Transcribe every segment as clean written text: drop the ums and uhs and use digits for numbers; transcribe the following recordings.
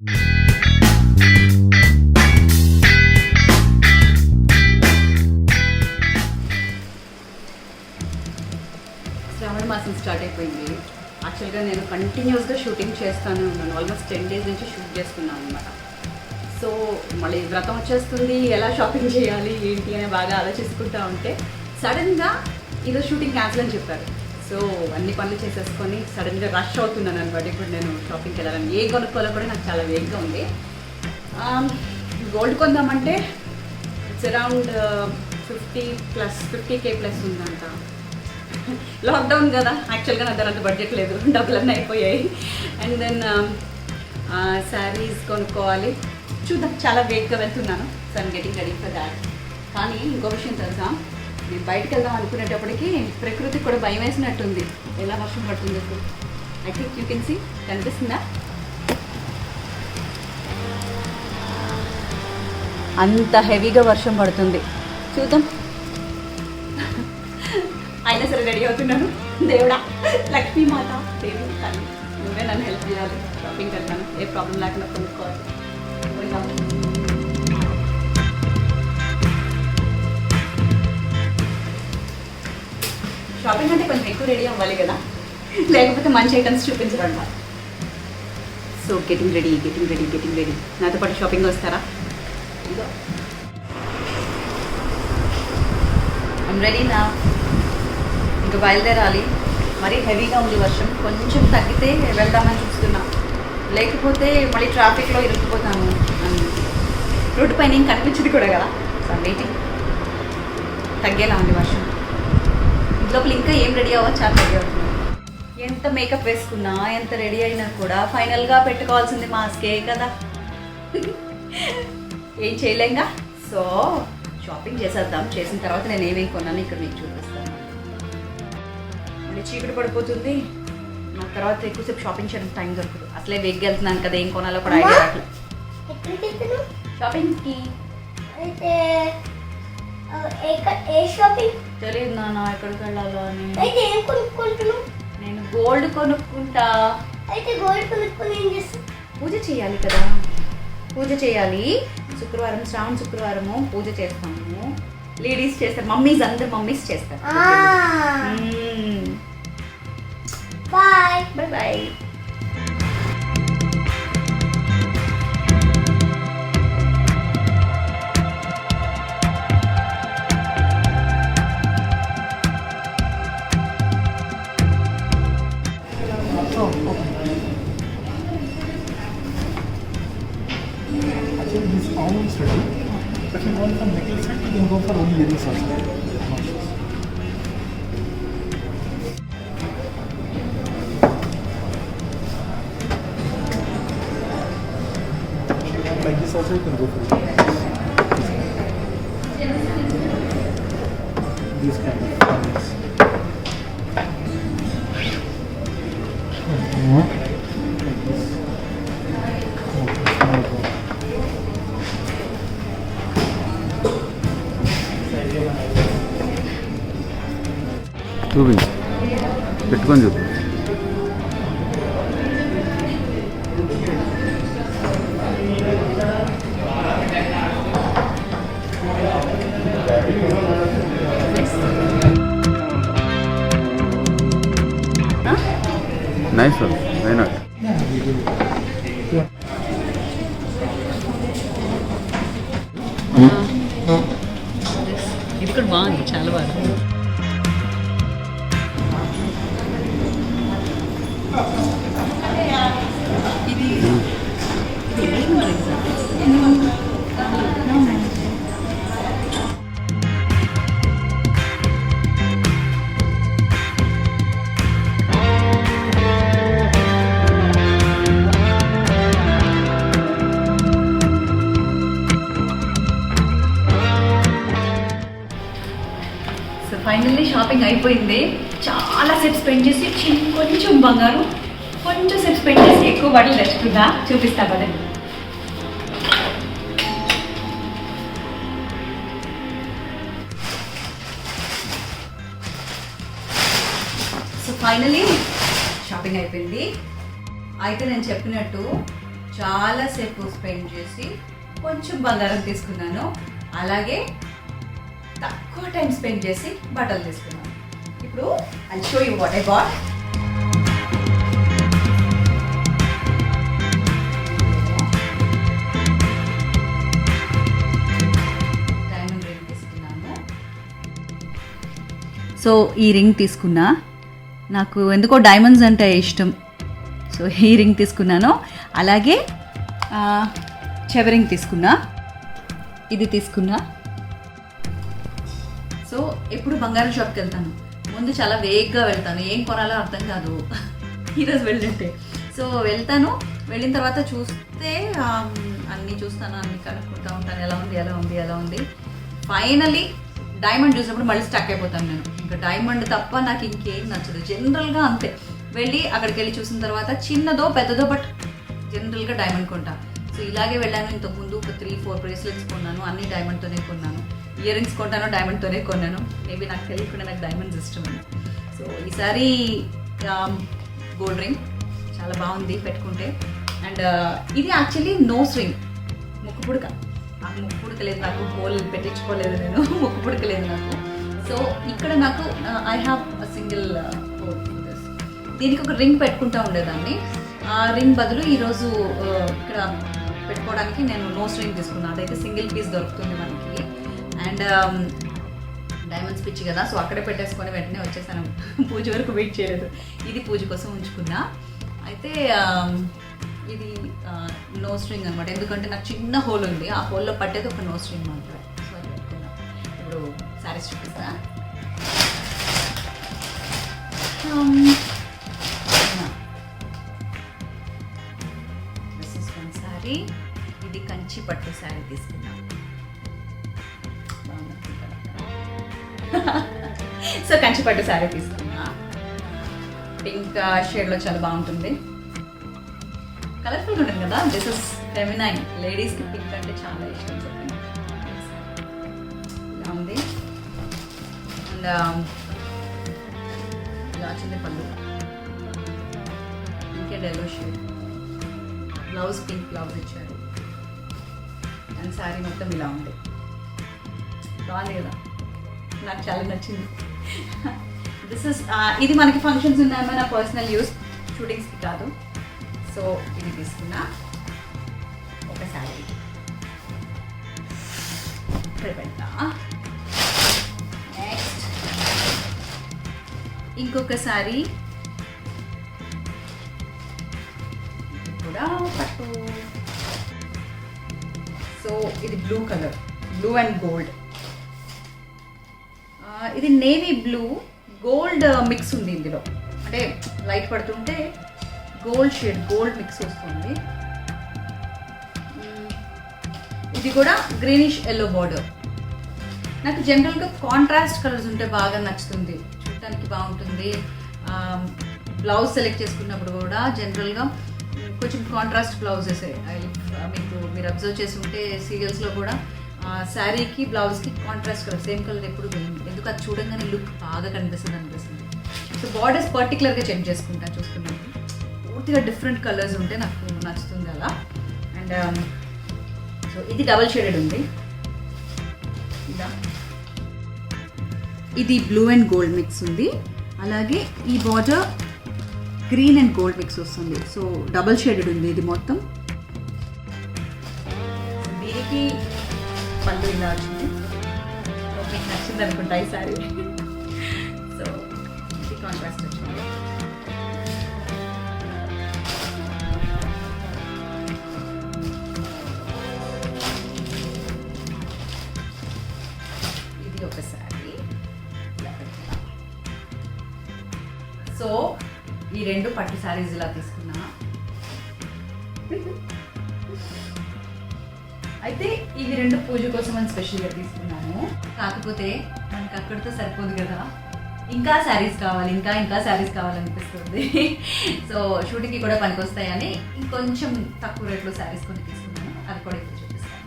శ్రావణ మాసం స్టార్ట్ అయిపోయింది. యాక్చువల్గా నేను కంటిన్యూస్గా షూటింగ్ చేస్తూనే ఉన్నాను. ఆల్మోస్ట్ 10 days నుంచి షూట్ చేస్తున్నాను అనమాట. సో మళ్ళీ వ్రతం వచ్చేస్తుంది, ఎలా షాపింగ్ చేయాలి ఏంటి అని బాగా ఆలోచిస్తుంటా ఉంటే సడన్గా ఈరోజు షూటింగ్ క్యాన్సిల్ అని చెప్పారు. సో అన్ని పనులు చేసేసుకొని సడన్గా రష్ అవుతున్నాను అనమాట. ఇప్పుడు నేను షాపింగ్కి వెళ్ళాలని ఏ కొనుక్కోవాలో కూడా నాకు చాలా వేగ్గా ఉంది. గోల్డ్ కొందామంటే ఇట్స్ అరౌండ్ 50K ప్లస్ ఉందంట. లాక్డౌన్ కదా, యాక్చువల్గా నా దగ్గర అంత బడ్జెట్ లేదు, డబ్బులన్నీ అయిపోయాయి. అండ్ దెన్ శారీస్ కొనుక్కోవాలి. చూద్దాం, చాలా వేగ్గా వెళ్తున్నాను. So I'm getting ready for that. కానీ ఇంకో విషయం తెలుసా, నేను బయటకు వెళ్దాం అనుకునేటప్పటికి ప్రకృతికి కూడా భయం వేసినట్టుంది. ఎలా వర్షం పడుతుంది ఇప్పుడు. I think you can see, కనిపిస్తుందా? అంత హెవీగా వర్షం పడుతుంది. చూద్దాం. అయినా సరే రెడీ అవుతున్నాను. దేవుడా, లక్ష్మీమాత, దేవుడు తల్లి, నువ్వే నన్ను హెల్ప్ చేయాలి. షాపింగ్కి వెళ్తాను, ఏ ప్రాబ్లం లేకుండా కొనుక్కోవాలి. షాపింగ్ అంటే కొంచెం ఎక్కువ రెడీ అవ్వాలి కదా, లేకపోతే మంచి ఐటమ్స్ చూపించడం. So getting ready. నాతో పాటు షాపింగ్ వస్తారా? ఇదో ఐమ్ రెడీ నా. ఇంకా బయలుదేరాలి. మరీ హెవీగా ఉంది వర్షం, కొంచెం తగ్గితే వెళ్దామని చూస్తున్నా. లేకపోతే మళ్ళీ ట్రాఫిక్లో ఇరుక్కుపోతాను. రోడ్డు పైన ఏం కనిపించింది కూడా కదా. So waiting. తగ్గేలా ఉంది వర్షం. ఇంట్లోపల ఇంకా ఏం రెడీ అవ్వచ్చు, చాలా రెడీ అవుతుంది. ఎంత మేకప్ వేసుకున్నా, ఎంత రెడీ అయినా కూడా ఫైనల్గా పెట్టుకోవాల్సింది మాస్కే కదా. ఏం చేయలేంగా. సో షాపింగ్ చేసేద్దాం. చేసిన తర్వాత నేను ఏమేమి కొన్నాను ఇక్కడ మీకు చూపిస్తాను. మళ్ళీ చీకటి పడిపోతుంది. నాకు తర్వాత ఎక్కువసేపు షాపింగ్ చేయడానికి టైం దొరకదు. అసలే వెగ్గి వెళ్తున్నాను కదా, ఏం కొనాలో కూడా ఐడియా రావట్లేదు. షాపింగ్కి తెలియదు నాన్న ఎక్కడికి వెళ్ళాలో అని. నేను గోల్డ్ కొనుక్కుంటా. పూజ చేయాలి కదా, పూజ చేయాలి. శుక్రవారం, శ్రావణ శుక్రవారము పూజ చేస్తాము. లేడీస్ చేస్తారు, మమ్మీస్, అందరు మమ్మీస్ చేస్తారు. Bye bye bye. Actually, this is almost ready. But if you want some necklace set, you can go for only earrings also. Like this also, you can go for it. These kind of earrings. చూపించు, పెట్టుకొని చూపి. Nice one, why not? ఇది కూడా బాగుంది, చాలా బాగుంది. Finally shopping అయిపోయింది. చాలా సేపు స్పెండ్ చేసి కొంచెం బంగారం, కొంచెం సేపు స్పెండ్ చేసి ఎక్కువ బట్టలు తెచ్చుకుందా. చూపిస్తా పదండి. సో ఫైనల్లీ షాపింగ్ అయిపోయింది. అయితే నేను చెప్పినట్టు చాలాసేపు స్పెండ్ చేసి కొంచెం బంగారం తీసుకున్నాను. అలాగే తక్కువ టైం స్పెండ్ చేసి బట్టలు తీసుకున్నాను. ఇప్పుడు I show you what I bought. Diamond ring తీసుకున్నాను. సో ఈ రింగ్ తీసుకున్నా. నాకు ఎందుకో డైమండ్స్ అంటే ఇష్టం. సో ఈ రింగ్ తీసుకున్నాను. అలాగే చెవరింగ్ తీసుకున్నా. ఇది తీసుకున్నా. సో ఎప్పుడు బంగారం షాప్కి వెళ్తాను, ముందు చాలా వేగ్గా వెళ్తాను, ఏం కొనాలో అర్థం కాదు ఈరోజు వెళ్ళింటే. సో వెళ్తాను, వెళ్ళిన తర్వాత చూస్తే అన్నీ చూస్తాను, అన్నీ కనుక్కుంటూ ఉంటాను, ఎలా ఉంది. ఫైనలీ డైమండ్ చూసినప్పుడు మళ్ళీ స్టక్ అయిపోతాను నేను. ఇంకా డైమండ్ తప్ప నాకు ఇంకేం నచ్చదు. జనరల్గా అంతే, వెళ్ళి అక్కడికి వెళ్ళి చూసిన తర్వాత చిన్నదో పెద్దదో బట్ జనరల్గా డైమండ్ కొంటా. సో ఇలాగే వెళ్ళాను. ఇంతకుముందు ఒక 3-4 బ్రేస్లెట్స్ కొన్నాను, అన్నీ డైమండ్తోనే కొన్నాను. ఇయర్ రింగ్స్ కొంటాను, డైమండ్తోనే కొన్నాను. మేబీ నాకు తెలియకుండా నాకు డైమండ్స్ ఇష్టం. సో ఈసారి గోల్డ్ రింగ్ చాలా బాగుంది పెట్టుకుంటే. అండ్ ఇది యాక్చువల్లీ నోస్ రింగ్, ముక్కు పుడక. నాకు ముక్కు పుడక లేదు, నాకు హోల్ పెట్టించుకోలేదు నేను, ముక్కు పుడక లేదు నాకు. సో ఇక్కడ నాకు I have a single whole. దీనికి ఒక రింగ్ పెట్టుకుంటూ ఉండేదాన్ని. ఆ రింగ్ బదులు ఈరోజు ఇక్కడ పెట్టుకోవడానికి నేను నోస్ రింగ్ తీసుకున్నాను. అదైతే సింగిల్ పీస్ దొరుకుతుంది మనకి. అండ్ డైమండ్స్ పిచ్చి కదా, సో అక్కడే పెట్టేసుకొని వెంటనే వచ్చేసాను. పూజ వరకు వెయిట్ చేయలేదు. ఇది పూజ కోసం ఉంచుకున్నా. అయితే ఇది నోస్ రింగ్ అనమాట. ఎందుకంటే నాకు చిన్న హోల్ ఉంది, ఆ హోల్లో పట్టేది ఒక నోస్ రింగ్ మాత్రమే. సో అది పెట్టుకున్నా. ఇప్పుడు శారీస్ చూపిస్తా. This is one sari. ఇది కంచి పట్టు శారీ తీసుకున్నా. సో కంచి పట్టు శారీ తీసుకున్నా. పింక్ షేడ్లో చాలా బాగుంటుంది, కలర్ఫుల్గా ఉంటుంది కదా. This is feminine. లేడీస్కి పింక్ అంటే చాలా ఇష్టం. చెప్పండి, ఇలా ఉంది. అండ్ ఇలా వచ్చింది పళ్ళు, pink and yellow shade. Blouse pink blouse ఇచ్చారు. అండ్ శారీ మొత్తం ఇలా ఉంది. బాగుంది కదా, నాకు చాలా నచ్చింది. దిస్ ఇస్ ఇది మనకి ఫంక్షన్స్ ఉన్నాయో నా పర్సనల్ యూస్, షూటింగ్స్కి కాదు. సో ఇది తీసుకున్నా. ఒక శారీ ఇక్కడ పెడతా. నెక్స్ట్ ఇంకొక శారీ కూడా పట్టు. సో ఇది blue colour, blue and gold. ఇది నేవీ బ్లూ గోల్డ్ మిక్స్ ఉంది ఇందులో. అంటే లైట్ పడుతుంటే గోల్డ్ షేడ్, గోల్డ్ మిక్స్ వస్తుంది. ఇది కూడా గ్రీనిష్ ఎల్లో బార్డర్. నాకు జనరల్గా కాంట్రాస్ట్ కలర్స్ ఉంటే బాగా నచ్చుతుంది, చూడటానికి బాగుంటుంది. బ్లౌజ్ సెలెక్ట్ చేసుకున్నప్పుడు కూడా జనరల్గా కొంచెం కాంట్రాస్ట్ బ్లౌజెస్. మీకు మీరు అబ్జర్వ్ చేసి ఉంటే సీరియల్స్లో కూడా శారీకి బ్లౌజ్కి కాంట్రాస్ట్ కలర్, సేమ్ కలర్ ఎప్పుడు వేయండి. ఎందుకు అది చూడంగానే లుక్ బాగా అనిపిస్తుంది. సో బార్డర్స్ పర్టికులర్గా చెక్ చేసుకుంటా చూసుకున్నప్పుడు. పూర్తిగా డిఫరెంట్ కలర్స్ ఉంటే నాకు నచ్చుతుంది అలా. అండ్ సో ఇది డబల్ షేడెడ్ ఉంది. ఇది బ్లూ అండ్ గోల్డ్ మిక్స్ ఉంది. అలాగే ఈ border green and gold mix వస్తుంది. సో డబల్ షేడెడ్ ఉంది ఇది మొత్తం. దీనికి పళ్ళు ఇలా వచ్చింది. మీకు నచ్చింది అనుకుంటా ఈ సారీ. సో ఇది కాంట్రాస్ట్ వచ్చింది. ఇది ఒక సారీ. సో ఈ రెండు పట్టు శారీస్ ఇలా తీసుకున్నా. అయితే ఇవి రెండు పూజ కోసం అని స్పెషల్గా తీసుకున్నాను. కాకపోతే మనకి అక్కడితో సరిపోదు కదా, ఇంకా శారీస్ కావాలి, ఇంకా శారీస్ కావాలనిపిస్తుంది. సో షూటింగ్కి కూడా పనికి వస్తాయని ఇంకొంచెం తక్కువ రేట్లో శారీస్ కొన్ని తీసుకున్నాను. అది కూడా ఇప్పుడు చూపిస్తాను.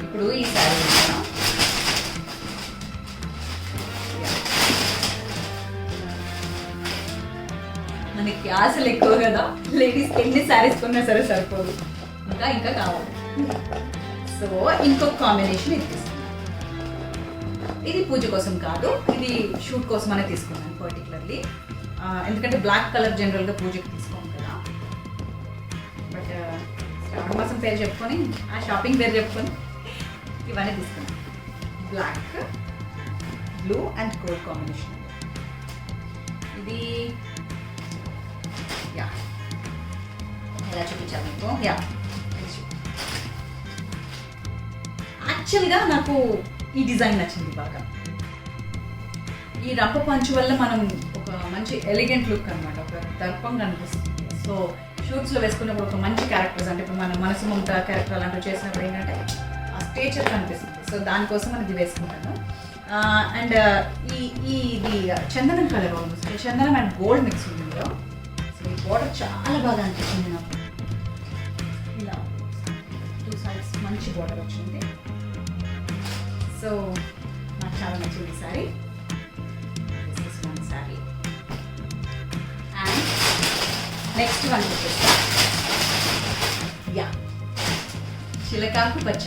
ఇప్పుడు ఈ శారీ మందికి ఆశలు ఎక్కువ కదా, లేడీస్కి ఎన్ని శారీస్ కొన్నా సరే సరిపోదు, ఇంకా ఇంకా కావాలి. సో ఇంకొక కాంబినేషన్ ఇది తీసుకున్నాను. ఇది పూజ కోసం కాదు, ఇది షూట్ కోసం అనే తీసుకున్నాను పర్టికులర్లీ. ఎందుకంటే బ్లాక్ కలర్ జనరల్గా పూజకి తీసుకోము కదా. బట్ శ్రావణ మాసం పేరు చెప్పుకొని, ఆ షాపింగ్ పేరు చెప్పుకొని ఇవన్నీ తీసుకున్నాను. Black, blue and gold combination. ఇది యా ఎలా చూపించాలి మీకు? యా యాక్చువల్గా నాకు ఈ డిజైన్ నచ్చింది బాగా. ఈ రంప పంచు వల్ల మనం ఒక మంచి ఎలిగెంట్ లుక్ అనమాట, ఒక దర్పం కనిపిస్తుంది. సో షూట్స్లో వేసుకున్నప్పుడు ఒక మంచి క్యారెక్టర్స్, అంటే ఇప్పుడు మనం మనసు మమత క్యారెక్టర్ అలాంటివి చేసినప్పుడు ఏంటంటే ఆ స్టేచర్ కనిపిస్తుంది. సో దానికోసం మనం ఇది వేసుకుంటాను. అండ్ ఇది చందనం కలర్ ఆల్మోస్ట్, చందనం అండ్ గోల్డ్ మిక్స్ ఉంది ఇందులో. సో ఈ బార్డర్ చాలా బాగా అనిపించింది నాకు. ఇలా 2 sides మంచి బార్డర్ వచ్చింది. సో నాకు చాలా నచ్చింది ఈ sari. This is one sari. And next one వచ్చేసి యా చిలకాకు పచ్చ.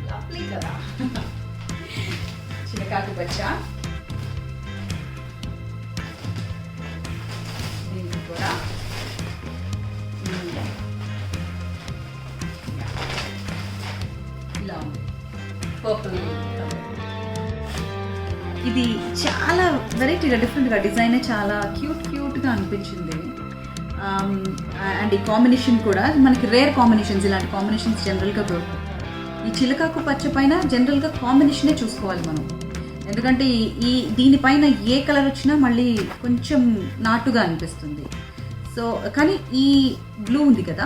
లవ్లీ కదా. చిలకాకు పచ్చ. దీనికి కూడా ఇలా ఉంది పర్పుల్ కలర్. ఇది చాలా వెరైటీగా డిఫరెంట్గా డిజైన్ చాలా క్యూట్గా అనిపించింది. అండ్ ఈ కాంబినేషన్ కూడా మనకి రేర్ కాంబినేషన్స్, ఇలాంటి కాంబినేషన్స్ జనరల్గా దొరుకుతాయి. ఈ చిలకాకు పచ్చ పైన జనరల్గా కాంబినేషనే చూసుకోవాలి మనం, ఎందుకంటే ఈ దీనిపైన ఏ కలర్ వచ్చినా మళ్ళీ కొంచెం నాటుగా అనిపిస్తుంది. సో కానీ ఈ బ్లూ ఉంది కదా,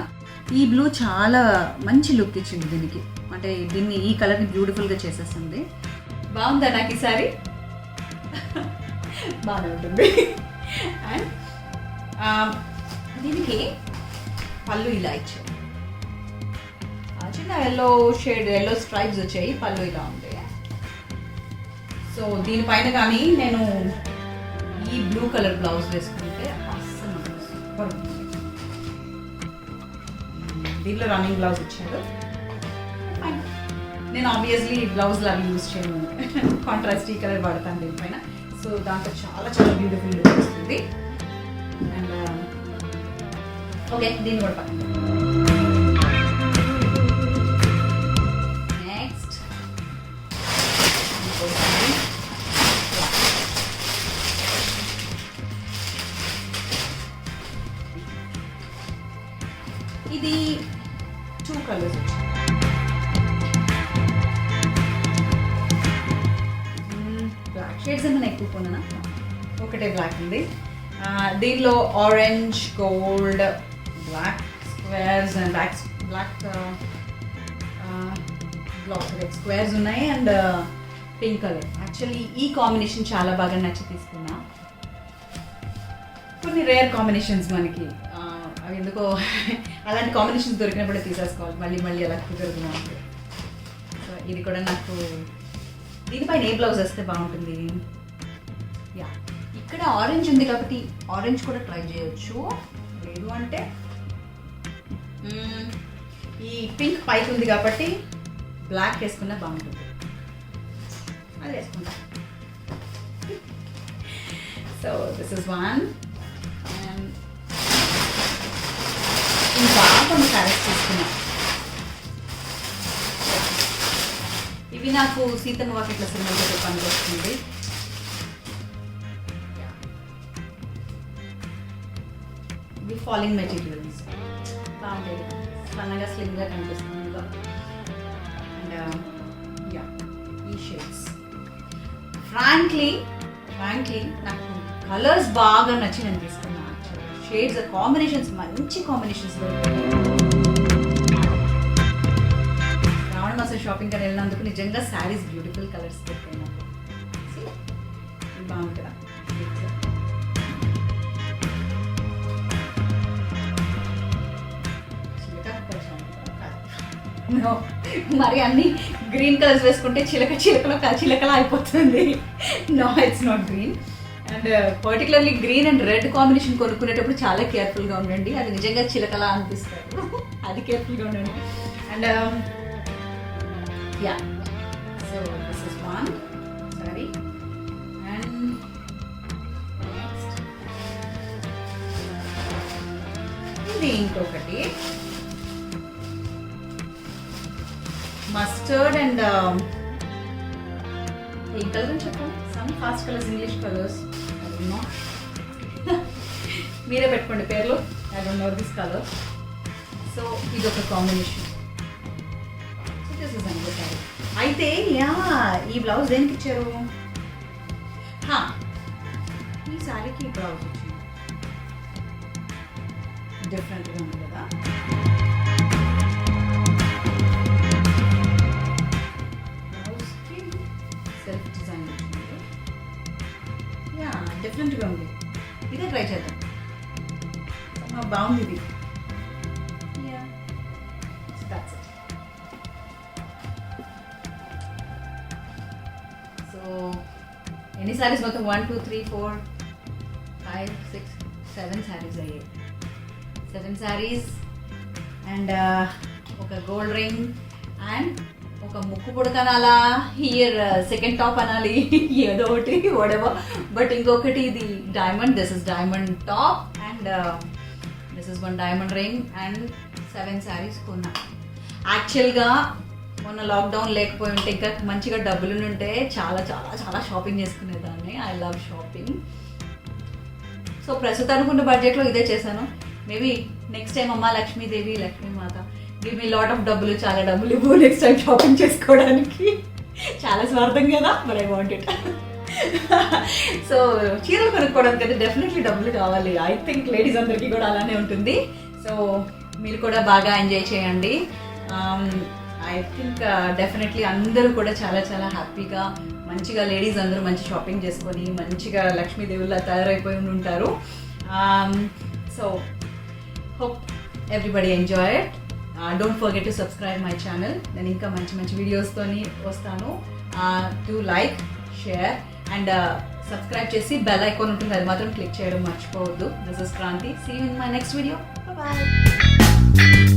ఈ బ్లూ చాలా మంచి లుక్ ఇచ్చింది దీనికి, అంటే దీన్ని ఈ కలర్ని బ్యూటిఫుల్గా చేసేస్తుంది. బాగుందా నాకు ఈ సారీ? బాగానే ఉంటుంది. అండ్ దీనికి పళ్ళు ఇలా ఇచ్చాయి, చిన్న ఎల్లో షేడ్, ఎల్లో స్ట్రైప్స్ వచ్చాయి. పళ్ళు ఇలా ఉంది. సో దీనిపైన కానీ నేను ఈ బ్లూ కలర్ బ్లౌజ్ వేసుకుంటే అస్సలు సూపర్ ఉంది. దీంట్లో రన్నింగ్ బ్లౌజ్ ఇచ్చాడు. నేను ఆబ్వియస్లీ బ్లౌజ్లు అవి యూజ్ చేయను, కాంట్రాస్ట్ ఈ కలర్ వాడతాను దీనిపైన. సో దాంట్లో చాలా చాలా బ్యూటిఫుల్ లుక్ వస్తుంది. అండ్ ఓకే, దీన్ని కూడా పక్కన. నెక్స్ట్ ఇది 2 కలర్స్ వచ్చాయి. బ్లాక్ షేడ్స్ ఏమైనా ఎక్కువ కొన్నా, ఒకటే బ్లాక్ ఉంది. దీనిలో orange, gold, black squares and black squares ఉన్నాయి. And pink colour. యాక్చువల్లీ ఈ కాంబినేషన్ చాలా బాగా నచ్చి తీసుకున్నా. కొన్ని రేర్ కాంబినేషన్స్ మనకి, అవి ఎందుకో అలాంటి కాంబినేషన్స్ దొరికినప్పుడే తీసేసుకోవాలి, మళ్ళీ మళ్ళీ అలా కుదరదు మనకి. సో ఇది కూడా నాకు దీనిపైన ఏ బ్లౌజ్ వస్తే బాగుంటుంది? యా ఇక్కడ ఆరెంజ్ ఉంది కాబట్టి ఆరెంజ్ కూడా ట్రై చేయొచ్చు, లేదు అంటే ఈ పింక్ పైకి ఉంది కాబట్టి బ్లాక్ వేసుకున్నా బాగుంటుంది, అది వేసుకుంటా. So this is one. And ఇంకా కొన్ని శారీస్ తీసుకున్నా. ఇవి నాకు సీతమ్మ వాకిట్ల సినిమాతో పనికి వస్తుంది. ఇవి ఫాలింగ్ మెటీరియల్స్, బాగుంటాయి, సన్నగా స్లిమ్గా కనిపిస్తుంది. అండ్ యా ఈ షేడ్స్ ఫ్రాంక్లీ నాకు కలర్స్ బాగా నచ్చి నేను తీసుకున్నాను. షేడ్స్ కాంబినేషన్స్ మంచి కాంబినేషన్స్ శ్రావణ మాసం షాపింగ్ అని వెళ్ళినందుకు నిజంగా శారీస్ బ్యూటిఫుల్ కలర్స్ దొరికాయి నాకు. బాగుంటుందా? మరి అన్ని గ్రీన్ కలర్స్ వేసుకుంటే చిలకలో అయిపోతుంది. No, it's not green. And and particularly green and red combination కొనుక్కునేటప్పుడు చాలా కేర్ఫుల్గా ఉండండి. అది నిజంగా చిలకలా అనిపిస్తారు. అది కేర్ఫుల్గా ఉండండి. And yeah, so this is one sorry. And next ఇది ఇంకొకటి మస్టర్డ్ అండ్ ఏం కలర్ అని చెప్పండి. Some fast colours, English colours, I don't know. మీరే పెట్టుకోండి పేర్లు. I don't know this colour. So ఇది ఒక combination. So this is under sorry. అయితే యా, ఈ బ్లౌజ్ దేనికి ఇచ్చారు? ఈ సారీకి బ్లౌజ్ వచ్చింది, డిఫరెంట్గా ఉంది కదా. సెల్ఫ్ డిజైన్ వచ్చింది. యా, డిఫరెంట్గా ఉంది. ఇదే ట్రై చేద్దాం. బాగుంది ఇది. Yeah, that's it. సో ఎన్ని శారీస్ మొత్తం? 1 2 3 4 5 6 7 శారీస్ అయ్యాయి. 7 శారీస్ అండ్ ఒక గోల్డ్ రింగ్ అండ్ ఒక ముక్కు పుడకనాలా, హియర్ సెకండ్ టాప్ అనాలి, ఏదో ఒకటి వాడెవర్. బట్ ఇంకొకటి ఇది diamond, this is diamond top and this is 1 diamond ring and 7 saris కొన్నా. యాక్చువల్గా మొన్న లాక్డౌన్ లేకపోయి ఉంటే, ఇంకా మంచిగా డబ్బులు ఉంటే చాలా చాలా చాలా షాపింగ్ చేసుకునేదాన్ని. I love shopping. సో ప్రస్తుతానికి ఉన్న బడ్జెట్లో ఇదే చేశాను. మేబీ నెక్స్ట్ టైం అమ్మ Lakshmidevi, Lakshmimata give me lot of డబ్బులు, చాలా డబ్బులు ఇవ్వు నెక్స్ట్ టైం షాపింగ్ చేసుకోవడానికి. చాలా స్వార్థం కదా, but I want it. So చీరలు కొనుక్కోవడానికి అయితే డెఫినెట్లీ డబ్బులు కావాలి. ఐ థింక్ లేడీస్ అందరికీ కూడా అలానే ఉంటుంది. సో మీరు కూడా బాగా ఎంజాయ్ చేయండి. ఐ థింక్ డెఫినెట్లీ అందరూ కూడా చాలా చాలా హ్యాపీగా మంచిగా లేడీస్ అందరూ మంచి షాపింగ్ చేసుకొని మంచిగా లక్ష్మీదేవుల్లా తయారైపోయి ఉంటారు. So hope everybody enjoy it. Don't forget to subscribe my channel. నేను ఇంకా మంచి మంచి వీడియోస్తోని వస్తాను. Do like, share and subscribe చేసి బెల్ ఐకాన్ ఉంటుంది, అది మాత్రం క్లిక్ చేయడం మర్చిపోవద్దు. This is Kranti. See you in my next video. Bye bye.